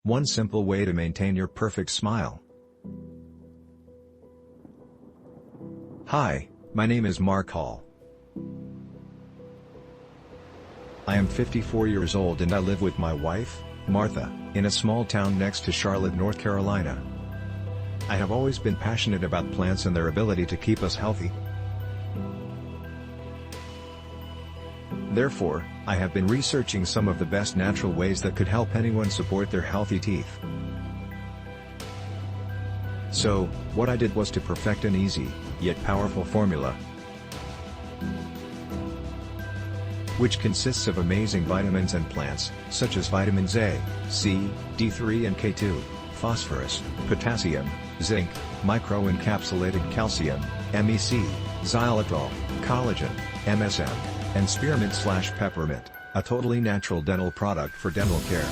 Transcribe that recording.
One simple way to maintain your perfect smile. Hi, my name is Marc Hall. I am 54 years old and I live with my wife, Martha, in a small town next to Charlotte, North Carolina. I have always been passionate about plants and their ability to keep us healthy. Therefore, I have been researching some of the best natural ways that could help anyone support their healthy teeth. So, what I did was to perfect an easy, yet powerful formula, which consists of amazing vitamins and plants, such as vitamins A, C, D3 and K2, phosphorus, potassium, zinc, micro-encapsulated calcium, MEC, xylitol, collagen, MSM, and spearmint/peppermint, a totally natural dental product for dental care.